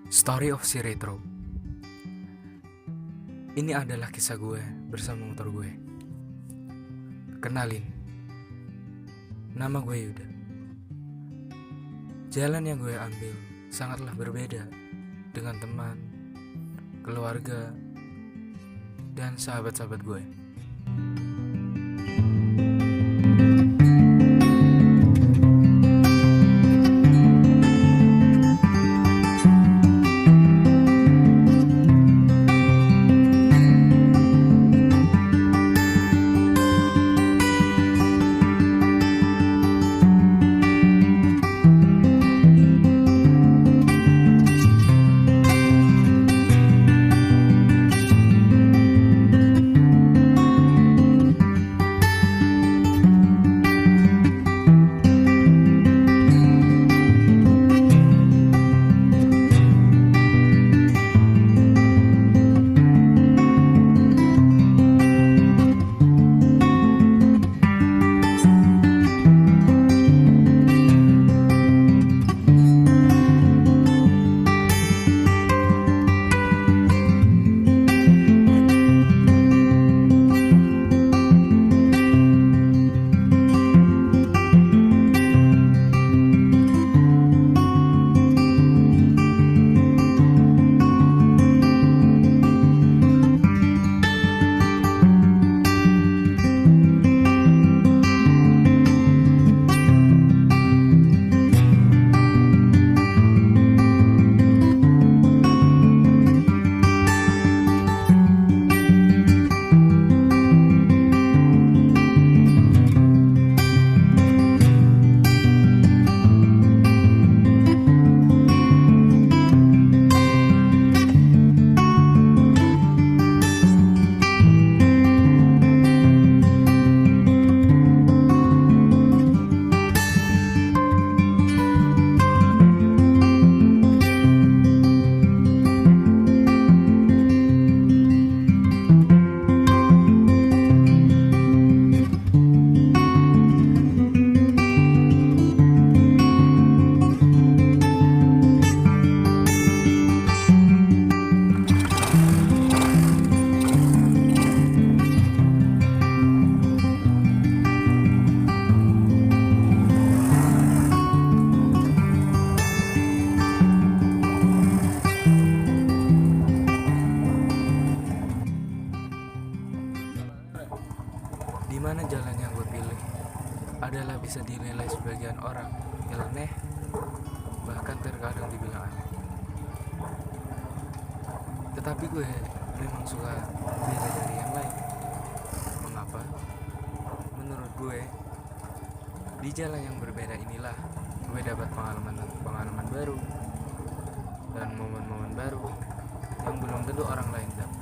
Story of si Retro. Ini adalah kisah gue bersama motor gue. Kenalin, nama gue Yuda. Jalan yang gue ambil sangatlah berbeda dengan teman, keluarga, dan sahabat-sahabat gue. Di mana jalan yang gue pilih adalah bisa dinilai sebagian orang nyeleneh, bahkan terkadang dibilang aneh. Tetapi gue memang suka beda dari yang lain. Mengapa? Menurut gue, di jalan yang berbeda inilah gue dapat pengalaman baru dan momen-momen baru yang belum tentu orang lain dapat.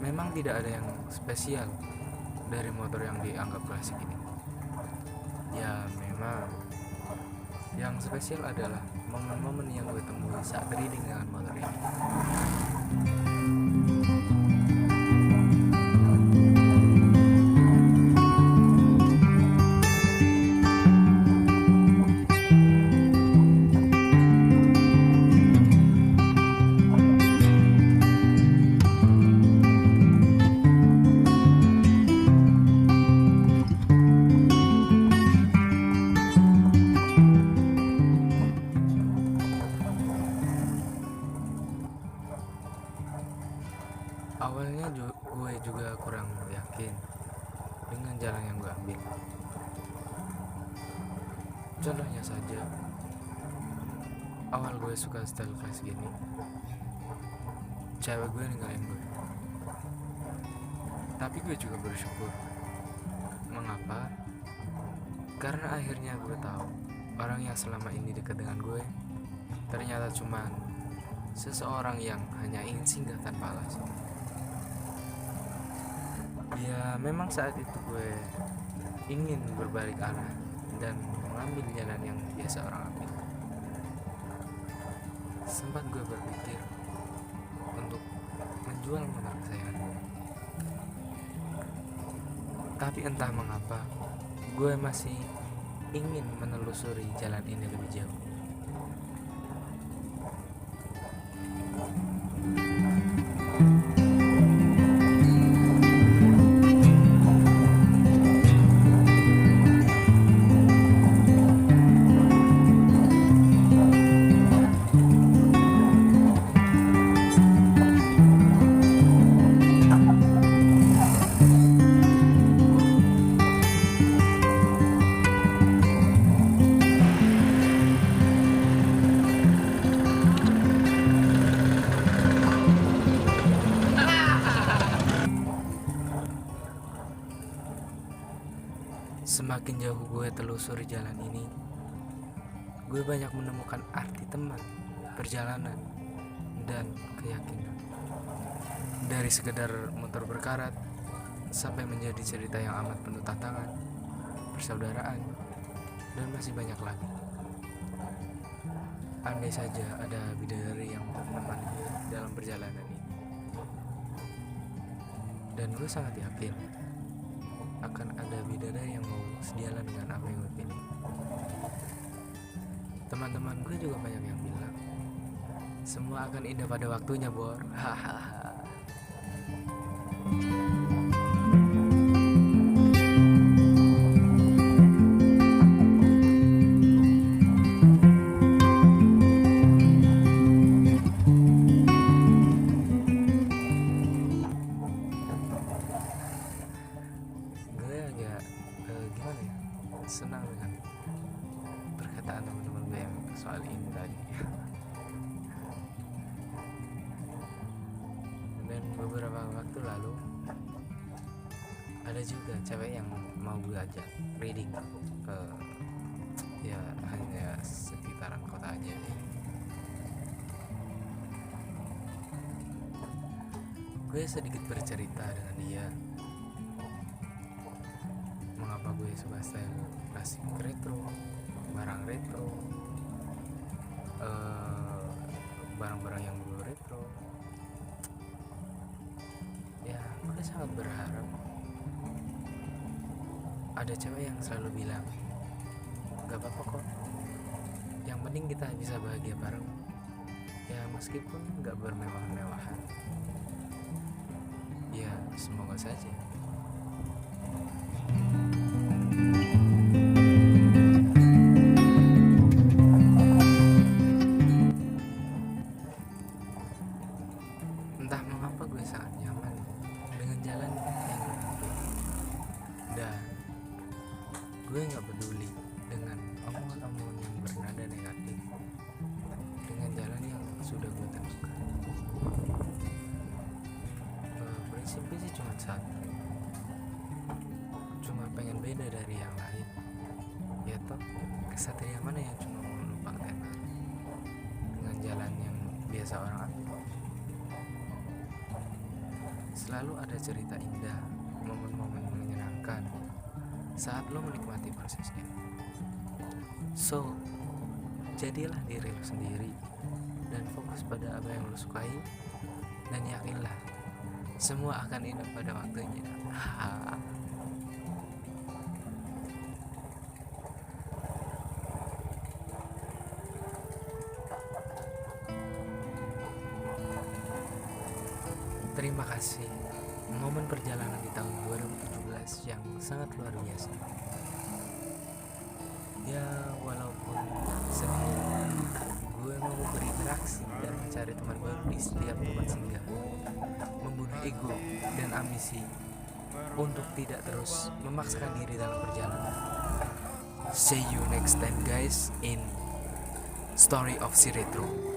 Memang tidak ada yang spesial dari motor yang dianggap klasik ini. Ya memang yang spesial adalah momen-momen yang gue temui saat riding dengan motor ini. Awalnya gue juga kurang yakin dengan jalan yang gue ambil. Contohnya saja, awal gue suka style klasik gini, cewek gue ninggalin gue. Tapi gue juga bersyukur. Mengapa? Karena akhirnya gue tahu orang yang selama ini dekat dengan gue ternyata cuma seseorang yang hanya ingin singgah tanpa alasan. Ya memang saat itu gue ingin berbalik arah dan mengambil jalan yang biasa orang ambil. Sempat gue berpikir untuk menjual motor kesayangan gue. Tapi entah mengapa gue masih ingin menelusuri jalan ini lebih jauh. Semakin jauh gue telusuri jalan ini, gue banyak menemukan arti teman, perjalanan, dan keyakinan. Dari sekedar motor berkarat sampai menjadi cerita yang amat penuh tantangan, persaudaraan, dan masih banyak lagi. Andai saja ada bidadari yang menemani gue dalam perjalanan ini. Dan gue sangat yakin akan ada bidadari yang mau sejalan dengan apa yang gue pilih. Teman-teman gue juga banyak yang bilang semua akan indah pada waktunya, Bor. Hahaha. Gue agak gimana ya, senang dengan perkataan teman-teman gue yang soal ini tadi. Dan beberapa waktu lalu ada juga cewek yang mau gue ajak reading ke ya hanya sekitaran kota aja ya. Gue sedikit bercerita dengan dia mengapa gue suka style klasik retro, barang retro, barang-barang yang dulu retro. Ya gue sangat berharap ada cewek yang selalu bilang gak apa-apa kok, yang penting kita bisa bahagia bareng, ya meskipun gak bermewah-mewahan. Ya semoga saja. Entah mengapa gue sangat nyaman dengan jalan yang gue tempuh. Dan gue gak peduli dengan omongan-omongan yang bernada negatif dengan jalan yang sudah gue tentukan. Prinsipnya sih cuma satu, cuma pengen beda dari yang lain. Ya toh, kesatria mana yang cuma mau numpang tenar dengan jalan yang biasa orang ambil. selalu ada cerita indah, momen-momen menyenangkan saat lo menikmati prosesnya. So, jadilah diri lo sendiri dan fokus pada apa yang lo sukai, dan yakinlah semua akan indah pada waktunya. Terima kasih momen perjalanan di tahun 2017 yang sangat luar biasa. Ya, walaupun sedih, gue mau berinteraksi dan mencari teman baru di setiap tempat singgah, membunuh ego dan ambisi untuk tidak terus memaksakan diri dalam perjalanan. See you next time guys in Story of Si Retro.